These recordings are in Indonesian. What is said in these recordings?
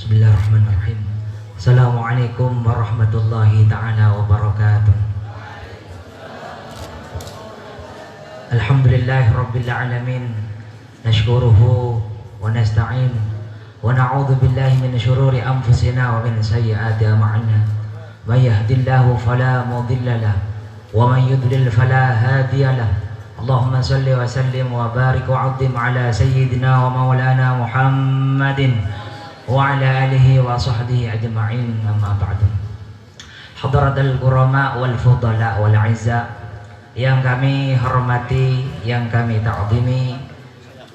Bismillahirrahmanirrahim. Assalamualaikum warahmatullahi ta'ala wabarakatuh. Alhamdulillahi rabbil alamin. Nashkuruhu wa nasta'in wa na'udhu billahi min syururi anfusina wa min sayyiati a'malina. May yahdihillahu fala mudilla lahu wa may yudlil fala hadiya lahu. Allahumma salli wa sallim wa barik wa 'azzim ala sayyidina wa maulana Muhammadin wa ala alihi wa sahbihi ajma'in, amma ba'du. Hadratul kurama wal fudala wal izza, yang kami hormati, yang kami ta'zimi,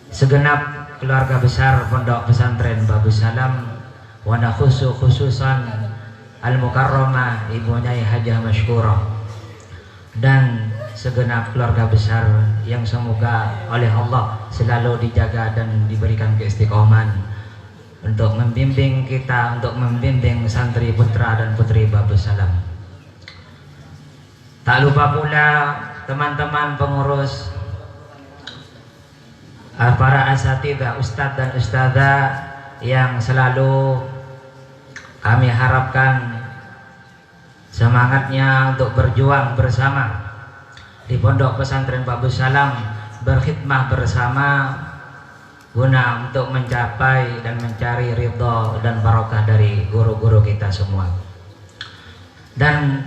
segenap keluarga besar Pondok Pesantren Babus Salam, wa khususan al-mukarramah Ibu Nyai Hajah Masykurah, dan segenap keluarga besar yang semoga oleh Allah selalu dijaga dan diberikan keistiqomahan untuk membimbing kita, untuk membimbing santri putra dan putri Babus Salam. Tak lupa pula teman-teman pengurus, para asatidzah, ustadz dan ustadzah yang selalu kami harapkan semangatnya untuk berjuang bersama di Pondok Pesantren Babus Salam, berkhidmah bersama guna untuk mencapai dan mencari ridha dan barokah dari guru-guru kita semua. Dan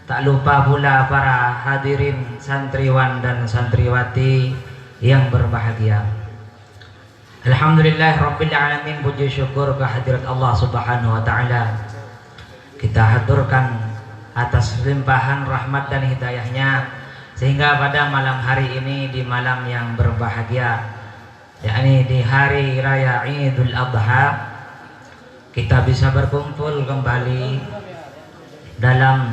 tak lupa pula para hadirin santriwan dan santriwati yang berbahagia. Alhamdulillah rabbil alamin, puji syukur kehadirat Allah Subhanahu wa taala kita haturkan atas limpahan rahmat dan hidayahnya, sehingga pada malam hari ini, di malam yang berbahagia, yakni di hari raya Idul Adha, kita bisa berkumpul kembali dalam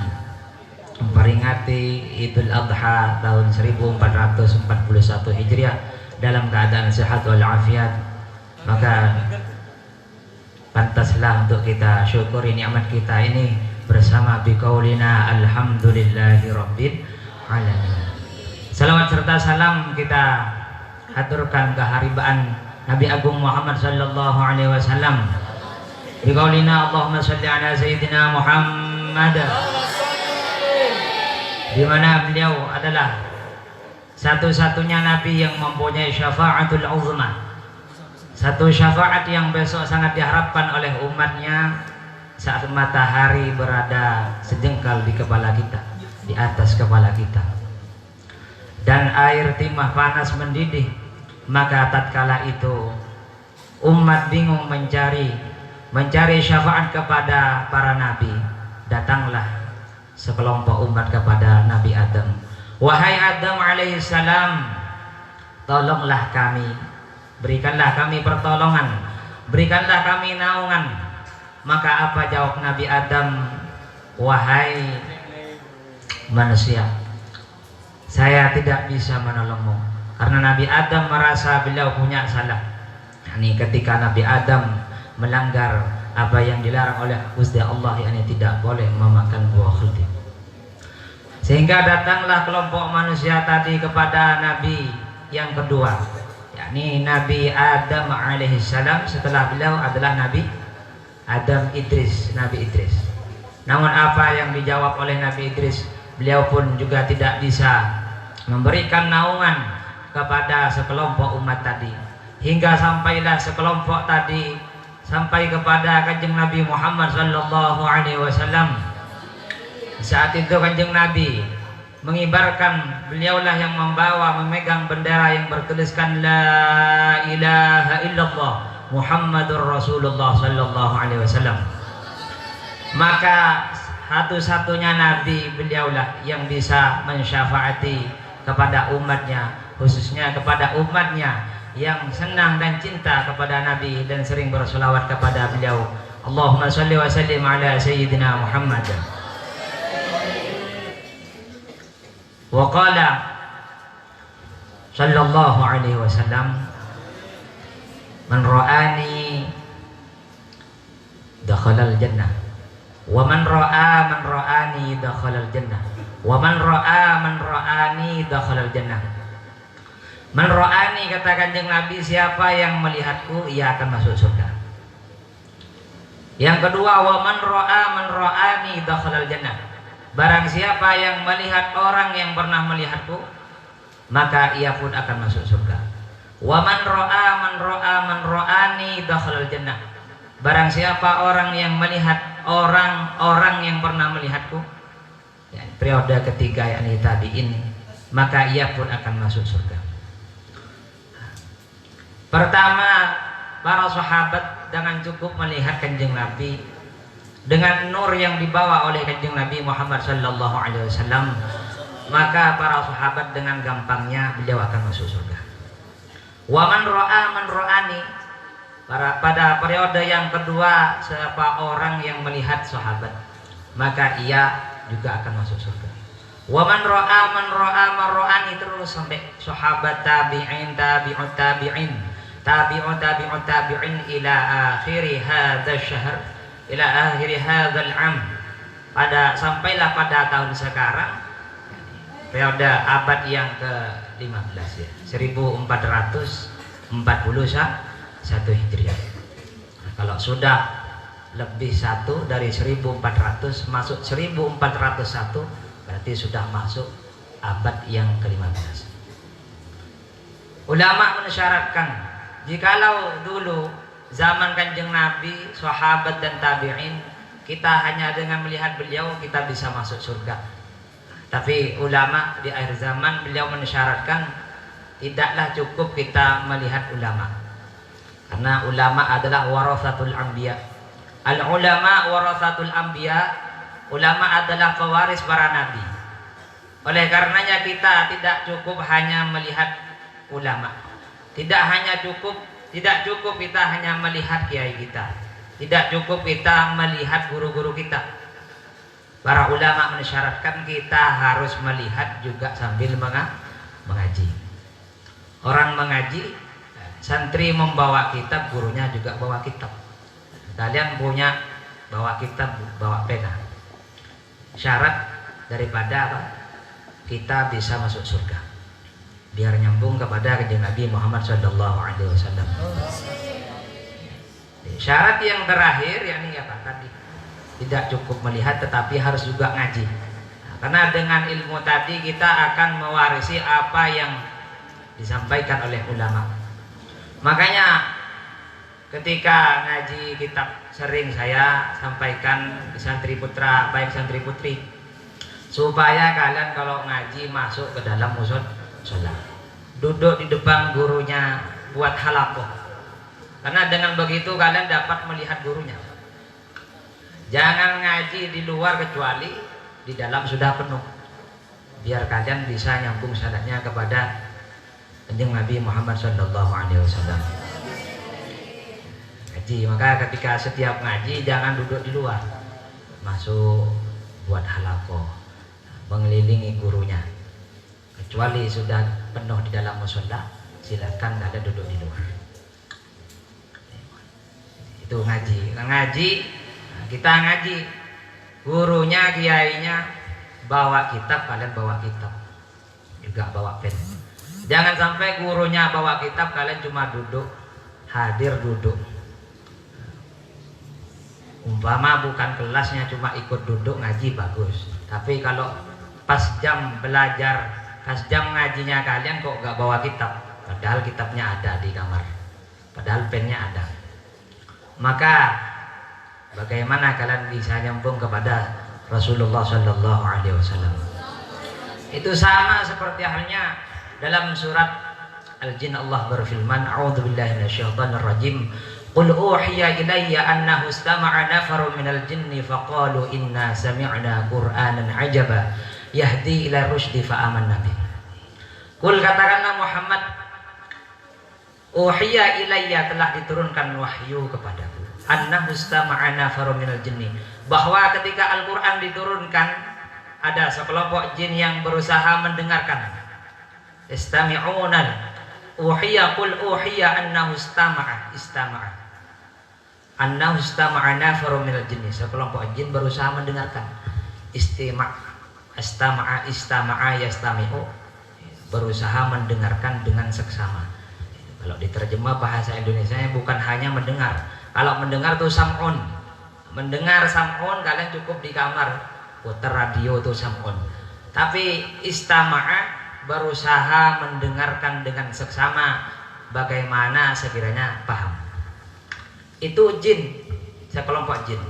memperingati Idul Adha tahun 1441 Hijriah dalam keadaan sehat walafiat. Maka pantaslah untuk kita syukuri nikmat kita ini bersama biqaulina alhamdulillahi rabbil alamin. Salawat serta salam kita haturkan keharibaan Nabi Agung Muhammad sallallahu alaihi wasallam biqaulina Allahumma shalli ala sayyidina Muhammad, di mana beliau adalah satu-satunya nabi yang mempunyai syafaatul uzma, satu syafaat yang besok sangat diharapkan oleh umatnya saat matahari berada sejengkal di kepala kita, di atas kepala kita, dan air timah panas mendidih. Maka tatkala itu umat bingung mencari syafaat kepada para nabi, datanglah sekelompok umat kepada Nabi Adam. Wahai Adam alaihissalam, tolonglah kami, berikanlah kami pertolongan, berikanlah kami naungan. Maka apa jawab Nabi Adam? Wahai manusia, saya tidak bisa menolongmu, karena Nabi Adam merasa beliau punya salah. Ini ketika Nabi Adam melanggar apa yang dilarang oleh Gusti Allah, yakni tidak boleh memakan buah khuldi. Sehingga datanglah kelompok manusia tadi kepada Nabi yang kedua, yakni Nabi Adam alaihissalam. Setelah beliau adalah Nabi Adam Idris, Nabi Idris. Namun apa yang dijawab oleh Nabi Idris, beliau pun juga tidak bisa memberikan naungan kepada sekelompok umat tadi, hingga sampailah sekelompok tadi sampai kepada Kanjeng Nabi Muhammad sallallahu alaihi wasallam. Saat itu Kanjeng Nabi mengibarkan, beliaulah yang memegang bendera yang bertuliskan la ilaha illallah Muhammadur Rasulullah sallallahu alaihi wasallam. Maka satu-satunya nabi beliaulah yang bisa mensyafaati kepada umatnya, khususnya kepada umatnya yang senang dan cinta kepada Nabi dan sering bersolawat kepada beliau. Allahumma shalli wa sallim ala sayyidina Muhammad. Wa qala sallallahu alaihi wasallam, man ra'ani dakhalal jannah, wa man ra'ani dakhalal jannah, wa man ra'ani dakhalal jannah. Man ra'ani, kata Kanjeng Nabi, siapa yang melihatku ia akan masuk surga. Yang kedua, wa man ra'ani dakhalal jannah. Barang siapa yang melihat orang yang pernah melihatku, maka ia pun akan masuk surga. Wa man ra'ani dakhalal jannah. Barang siapa orang yang melihat orang-orang yang pernah melihatku, ya, periode ketiga yakni tabi'in, maka ia pun akan masuk surga. Pertama, para sahabat dengan cukup melihat Kanjeng Nabi dengan nur yang dibawa oleh Kanjeng Nabi Muhammad sallallahu alaihi wasallam, maka para sahabat dengan gampangnya beliau akan masuk surga. Wa man ra'ani, pada periode yang kedua, siapa orang yang melihat sahabat, maka ia juga akan masuk surga. Wa man ra'ani, terus sampai sahabat, tabi'in, tabi'ut tabi'in ila akhiri hadzal syahr, ila akhiri hadzal am, sampailah pada tahun sekarang, periode abad yang ke-15 ya, 1441 Hijriah. Nah, kalau sudah lebih satu dari 1400 masuk 1401, berarti sudah masuk abad yang ke-15. Ulama mensyaratkan, jikalau dulu zaman Kanjeng Nabi, sahabat dan tabi'in, kita hanya dengan melihat beliau kita bisa masuk surga. Tapi ulama di akhir zaman beliau mensyaratkan tidaklah cukup kita melihat ulama, karena ulama adalah warathatul anbiya. Al ulama warathatul anbiya, ulama adalah pewaris para nabi. Oleh karenanya kita tidak cukup hanya melihat ulama, tidak cukup kita hanya melihat kiai kita, tidak cukup kita melihat guru-guru kita. Para ulama mensyaratkan kita harus melihat juga sambil mengaji. Orang mengaji, santri membawa kitab, gurunya juga bawa kitab. Kalian punya bawa kitab, bawa pena. Syarat daripada apa? Kita bisa masuk surga, biar nyambung kepada Kanjeng Nabi Muhammad SAW. Syarat yang terakhir yakni apa tadi? Tidak cukup melihat tetapi harus juga ngaji. Nah, karena dengan ilmu tadi kita akan mewarisi apa yang disampaikan oleh ulama. Makanya ketika ngaji kitab sering saya sampaikan di santri putra, baik santri putri, supaya kalian kalau ngaji masuk ke dalam musola, duduk di depan gurunya, buat halakoh. Karena dengan begitu kalian dapat melihat gurunya. Jangan ngaji di luar kecuali di dalam sudah penuh, biar kalian bisa nyambung sanadnya kepada Kanjeng Nabi Muhammad SAW. Ngaji, maka ketika setiap ngaji jangan duduk di luar, masuk buat halakoh, mengelilingi gurunya. Kecuali sudah penuh di dalam musola, silakan ada duduk di luar. Itu ngaji. Kita ngaji, gurunya, kiainya bawa kitab, kalian bawa kitab, juga bawa pen. Jangan sampai gurunya bawa kitab, kalian cuma duduk, hadir duduk. Umpama bukan kelasnya, cuma ikut duduk ngaji, bagus. Tapi kalau pas jam belajar, pas jam ngajinya kalian kok gak bawa kitab, padahal kitabnya ada di kamar, padahal pennya ada, maka bagaimana kalian bisa nyambung kepada Rasulullah Sallallahu Alaihi Wasallam? Itu sama seperti halnya dalam surat Al-Jin, Allah berfirman, A'udzubillahi minasyaitonirrajim, Qul uhiya ilayya annahu istama'a nafarun minal jinni faqalu inna sami'na qur'anan ajaba yahdi ila rusydi fa'amanna bih. Qul, katakanlah Muhammad, uhiya ilayya, telah diturunkan wahyu kepadaku, annahu istama'a nafarun minal jinni, bahwa ketika Al-Quran diturunkan ada sekelompok jin yang berusaha mendengarkan. Istami'unan uhiya, qul uhiya annahu istama'a annahu istama'a nafarun minal jinni, sekelompok jin berusaha mendengarkan. Istama'a yastami'u, berusaha mendengarkan dengan seksama. Kalau diterjemah bahasa Indonesia bukan hanya mendengar. Kalau mendengar itu sam'un, Mendengar sam'un kalian cukup di kamar putar radio tuh sam'un. Tapi istama'a berusaha mendengarkan dengan seksama bagaimana sekiranya paham. Itu jin, sekelompok jin.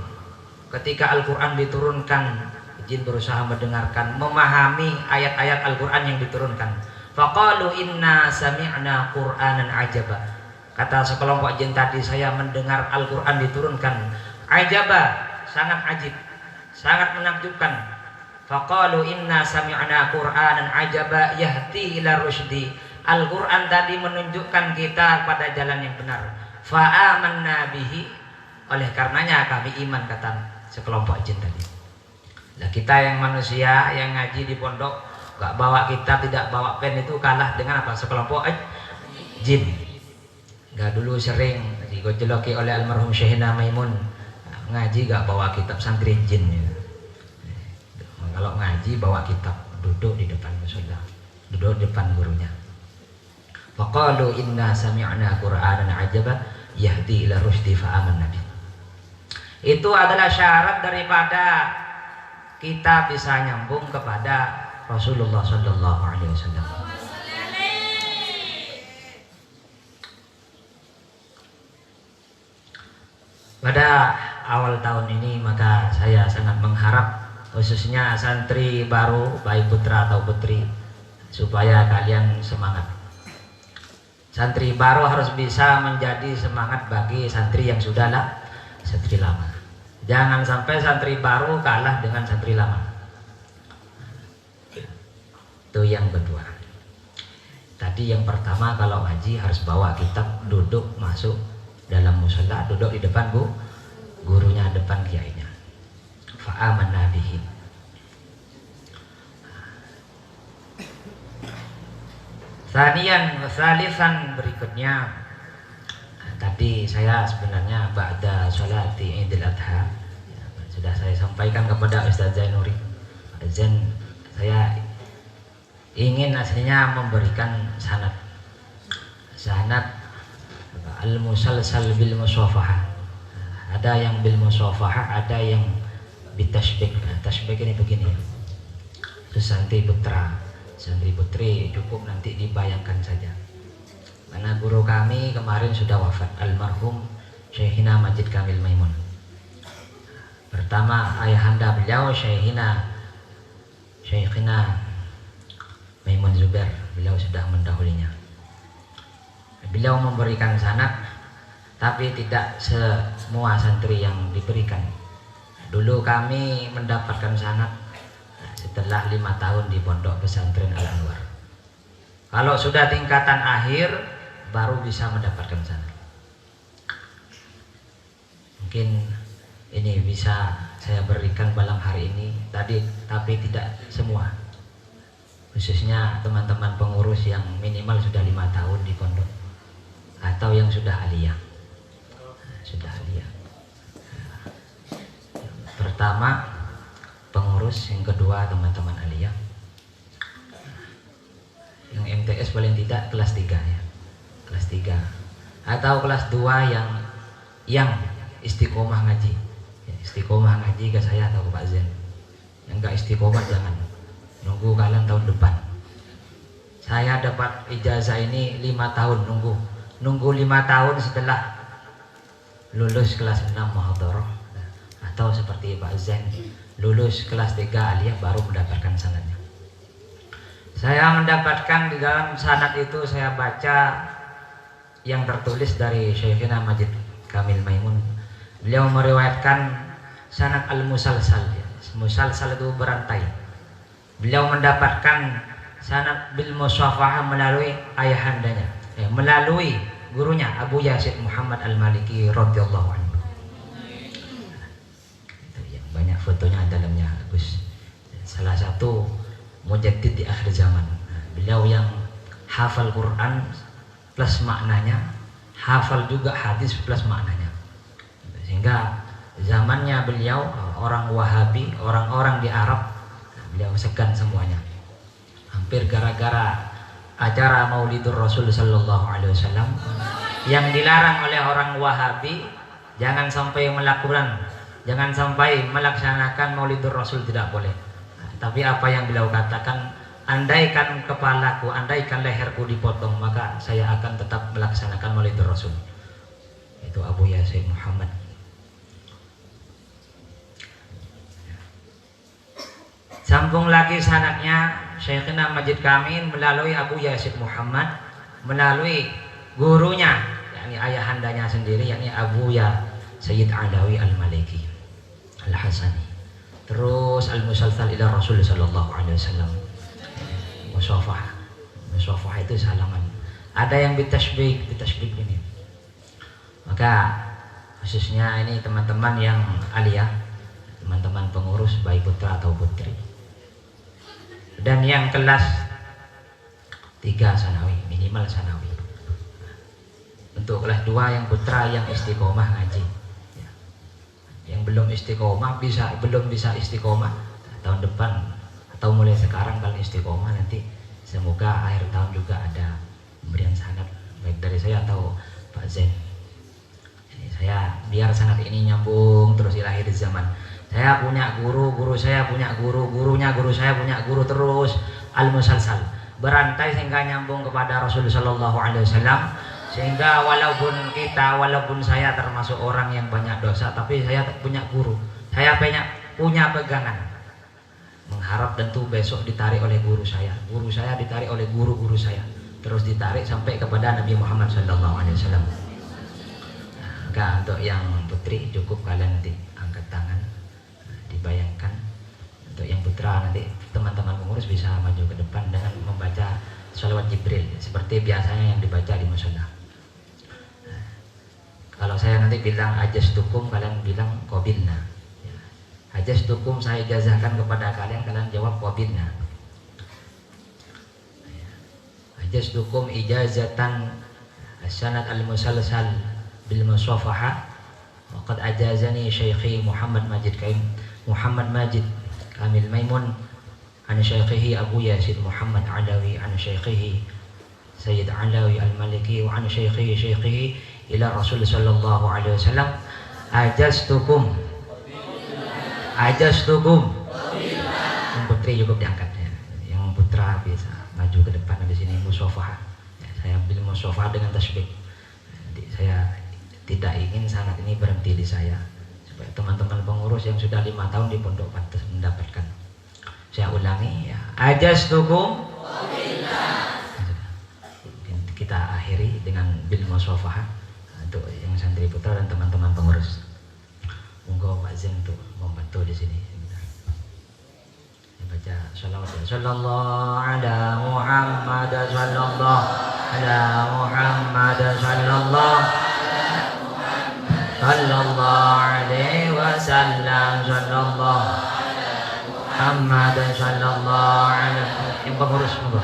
Ketika Al-Quran diturunkan, jin berusaha mendengarkan, memahami ayat-ayat Al-Quran yang diturunkan. Faqalu inna sami'na Qur'anan ajaba. Kata sekelompok jin tadi, saya mendengar Al-Quran diturunkan. Ajaba, sangat ajib, sangat menakjubkan. Faqalu inna sami'na Qur'anan ajaba yahdi ila rusydi. Al-Quran tadi menunjukkan kita pada jalan yang benar. Fa'amanna bihi. Oleh karenanya kami iman, kata sekelompok jin tadi. Nah, kita yang manusia yang ngaji di pondok gak bawa kitab, tidak bawa pen, itu kalah dengan apa? Sekelompok jin. Gak dulu sering digojoloki oleh almarhum Syekhina Maimun, ngaji gak bawa kitab, santri jin ya. Kalau ngaji bawa kitab, duduk di depan mushola, duduk di depan gurunya. Faqalu inna sami'na Qur'anan ajaba yahdi ila rusydi fa'amanna bihi. Itu adalah syarat daripada kita bisa nyambung kepada Rasulullah Sallallahu Alaihi Wasallam. Pada awal tahun ini maka saya sangat mengharap khususnya santri baru baik putra atau putri supaya kalian semangat. Santri baru harus bisa menjadi semangat bagi santri yang sudah santri lama. Jangan sampai santri baru kalah dengan santri lama. Itu yang kedua. Tadi yang pertama, kalau ngaji harus bawa kitab, duduk masuk dalam mushola, duduk di depan gurunya, depan kiainya. Fa'amanna bihi. Salisan berikutnya, tadi saya sebenarnya ba'da sholati Idul Adha ya, sudah saya sampaikan kepada Ustaz Zainuri. Zain, saya ingin aslinya memberikan sanad al-musalsal bil musafahah. Ada yang bil musafahah, ada yang bitashbik. Tashbik ini begini, santri putra, santri putri cukup nanti dibayangkan saja. Karena guru kami kemarin sudah wafat, almarhum Syekhina Majid Kamil Maimun. Pertama ayahanda beliau Syekhina Maimun Zubair, beliau sudah mendahulunya. Beliau memberikan sanad, tapi tidak semua santri yang diberikan. Dulu kami mendapatkan sanad setelah 5 tahun di pondok pesantren Al-Anwar. Kalau sudah tingkatan akhir baru bisa mendapatkan sanad. Mungkin ini bisa saya berikan malam hari ini tadi, tapi tidak semua. Khususnya teman-teman pengurus yang minimal sudah 5 tahun di pondok atau yang sudah aliyah. Pertama pengurus, yang kedua teman-teman aliyah, yang MTS paling tidak kelas 3 ya. Kelas 3 atau kelas 2 yang istiqomah ngaji ya, istiqomah ngaji ke saya atau ke Pak Zen. Yang enggak istiqomah jangan, nunggu kalian tahun depan. Saya dapat ijazah ini 5 tahun, nunggu 5 tahun setelah lulus kelas 6 muhadharah, atau seperti Pak Zen lulus kelas 3 aliyah baru mendapatkan sanadnya. Saya mendapatkan di dalam sanad itu, saya baca yang tertulis dari Syekhina Majid Kamil Maimun. Beliau meriwayatkan sanad al-musalsal ya. Musalsal itu berantai. Beliau mendapatkan sanad bil musafahah melalui ayahandanya ya, melalui gurunya Abu Yazid Muhammad Al-Maliki radhiyallahu anhu. Itu yang banyak fotonya dalamnya bagus. Salah satu mujaddid di akhir zaman. Beliau yang hafal Quran plus maknanya, hafal juga hadis plus maknanya. Sehingga zamannya beliau orang Wahabi, orang-orang di Arab, beliau segan semuanya. Hampir gara-gara acara Maulidur Rasul sallallahu alaihi wasallam yang dilarang oleh orang Wahabi, jangan sampai melakukan Jangan sampai melaksanakan Maulidur Rasul tidak boleh. Tapi apa yang beliau katakan, andaikan kepalaku, andaikan leherku dipotong, maka saya akan tetap melaksanakan Maulidur Rasul. Itu Abuya Sayyid Muhammad. Sambung lagi sanadnya, Syekhina Majid Kamil melalui Abuya Sayyid Muhammad, melalui gurunya, yakni ayahandanya sendiri, yakni Abuya Sayyid Alawi Al-Maliki Al-Hasani. Terus al-musalsal ila Rasul sallallahu alaihi wasallam. Musafah. Musafah itu salaman. Ada yang bitasbih ini. Maka khususnya ini teman-teman yang aliyah, teman-teman pengurus baik putra atau putri. Dan yang kelas 3 sanawi, minimal sanawi. Untuk kelas 2 yang putra yang istiqomah ngaji. Yang belum istiqomah belum bisa istiqomah tahun depan atau mulai sekarang kalau istiqomah nanti semoga akhir tahun juga ada pemberian sanad baik dari saya atau Pak Zain. Saya biar sanad ini nyambung terus ila akhir zaman. Saya punya guru saya punya gurunya guru saya punya guru, terus al-musalsal berantai sehingga nyambung kepada Rasulullah sallallahu alaihi wasallam. Sehingga walaupun saya termasuk orang yang banyak dosa, tapi saya punya guru, saya punya pegangan. Mengharap tentu besok ditarik oleh guru saya ditarik oleh guru-guru saya, terus ditarik sampai kepada Nabi Muhammad SAW. Maka untuk yang putri cukup kalian nanti angkat tangan, dibayangkan. Untuk yang putra nanti teman-teman pengurus bisa maju ke depan dengan membaca sholawat Jibril seperti biasanya yang dibaca di mushola. Kalau saya nanti bilang ajastukum, kalian bilang qabilna. Ajastukum saya ijazahkan kepada kalian, kalian jawab qabilna. Ajastukum ijazatan sanad al-musalsal bil musafahah. Wa qad ajazani Syekhi Muhammad Majid Kamil Maimun an Syekhihi Abu Yasid Muhammad Alawi an Syekhihi Sayyid Alawi Al-Maliki wa an Syekhihi ila Rasul sallallahu alaihi wasallam. Ajastukum yang putri cukup diangkat ya. Yang putra bisa maju ke depan di sini musafah ya, saya ambil musafah dengan tasbih. Jadi saya tidak ingin sanad ini berhenti di saya, supaya teman-teman pengurus yang sudah 5 tahun di pondok pantas mendapatkan. Saya ulangi ya, ajastukum kita akhiri dengan bil musafah untuk yang santri putra dan teman-teman pengurus. Monggo Pak Zain untuk membantu di sini. Baca shalawat ya. Sallallahu ala Muhammad sallallahu ala Muhammad sallallahu alaihi wasallam sallallahu Muhammad sallallahu alaihi. Yang pengurus monggo.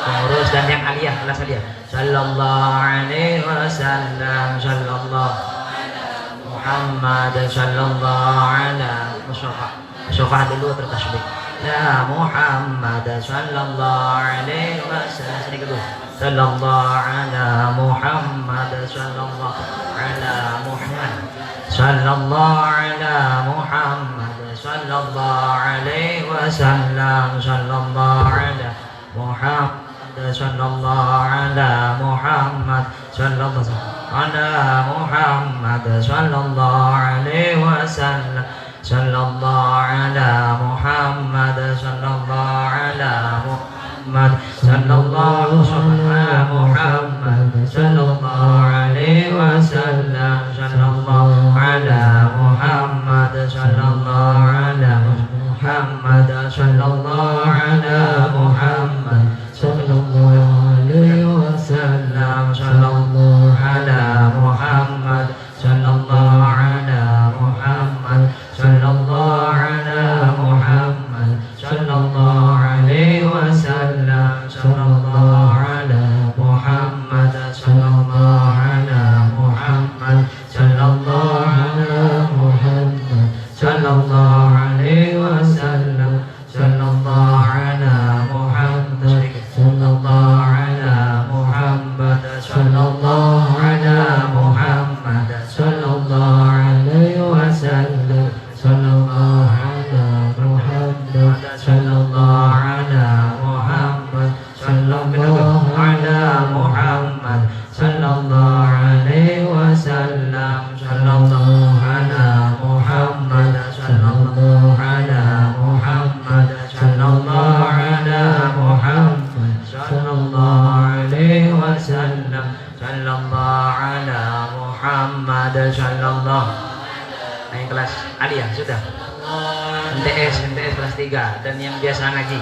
Pengurus dan yang aliyah, kelas aliyah. Sallallahu alaihi wasallam sallallahu Muhammad sallallahu ala Musafah dulu tertasbih. Ya Muhammad sallallahu alaihi wasallam. Sedikit dulu. Sallallahu ala Muhammad sallallahu ala Muhammad sallallahu ala Muhammad sallallahu alaihi wasallam sallallahu ala Muhammad sallallahu ala Muhammad sallallahu ala Muhammad sallallahu alaihi wasallam sallallahu ala Muhammad sallallahu ala Muhammad sallallahu ala Muhammad sallallahu alaihi wasallam sallallahu ala Muhammad sallallahu ala Muhammad sallallahu ala Muhammad sallallahu alaihi wasallam sallallahu ala Muhammad sallallahu ala Muhammad sallallahu ala Muhammad sallallahu alaihi wasallam sallallahu ala وسلم صلى الله على محمد صلى الله. Nah, kelas aliyah sudah. NTS kelas 3 dan yang biasa ngaji.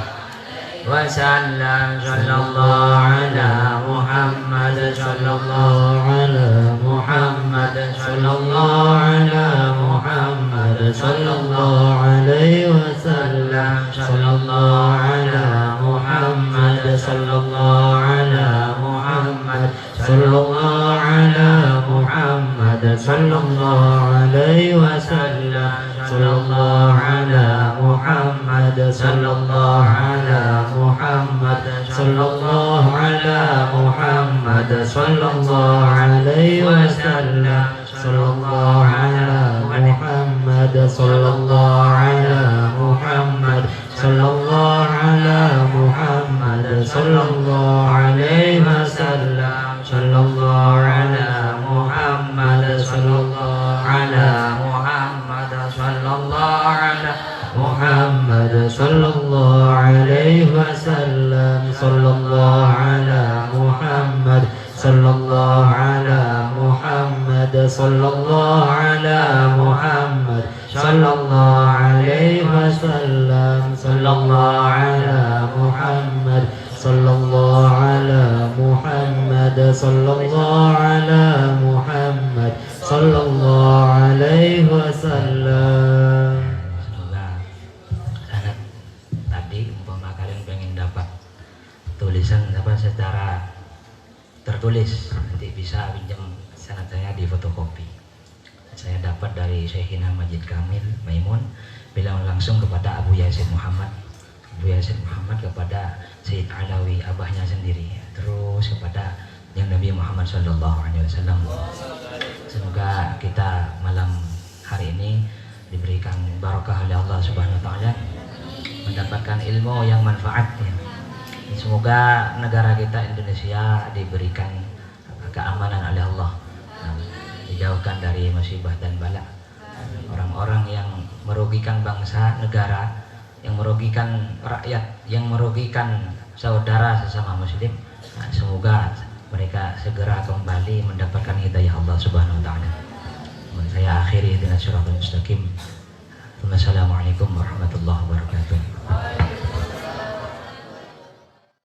Wasallam sallallahu ala Muhammad sallallahu ala Muhammad sallallahu ala Muhammad sallallahu alaihi wasallam sallallahu ala Muhammad sallallahu ala Muhammad sallallahu ala Muhammad sallallahu alaihi wasallam sallallahu ala Muhammad sallallahu ala Muhammad sallallahu ala Muhammad sallallahu alaihi wasallam sallallahu ala Muhammad sallallahu ala Muhammad sallallahu ala Muhammad sallallahu alaihi wasallam sallallahu ala Muhammad sallallahu ala Muhammad sallallahu ala Muhammad sallallahu alaihi wasallam sallallahu ala Muhammad sallallahu ala Muhammad sallallahu ala Muhammad sallallahu alaihi wasallam sallallahu ala Muhammad sallallahu ala Muhammad sallallahu ala Muhammad sallallahu alaihi wasallam. Tadi umpama kalian pengen dapat tulisan apa secara tertulis, nanti bisa pinjam sanad saya di fotokopi. Saya dapat dari Syekhina Majid Kamil Maimun, bilang langsung kepada Abu Yazid Muhammad, Abu Yazid Muhammad kepada Sayyid Alawi abahnya sendiri, terus kepada yang Nabi Muhammad SAW. Semoga kita malam hari ini diberikan barakah oleh Allah Subhanahu Wa Taala, mendapatkan ilmu yang manfaat ya. Semoga negara kita Indonesia diberikan keamanan oleh Allah, dijauhkan dari musibah dan bala, orang-orang yang merugikan bangsa, negara, yang merugikan rakyat, yang merugikan saudara sesama muslim. Semoga mereka segera kembali mendapatkan hidayah Allah Subhanahu Wa Taala. Saya akhiri dengan suratul mustaqim. Wassalamualaikum warahmatullahi wabarakatuh.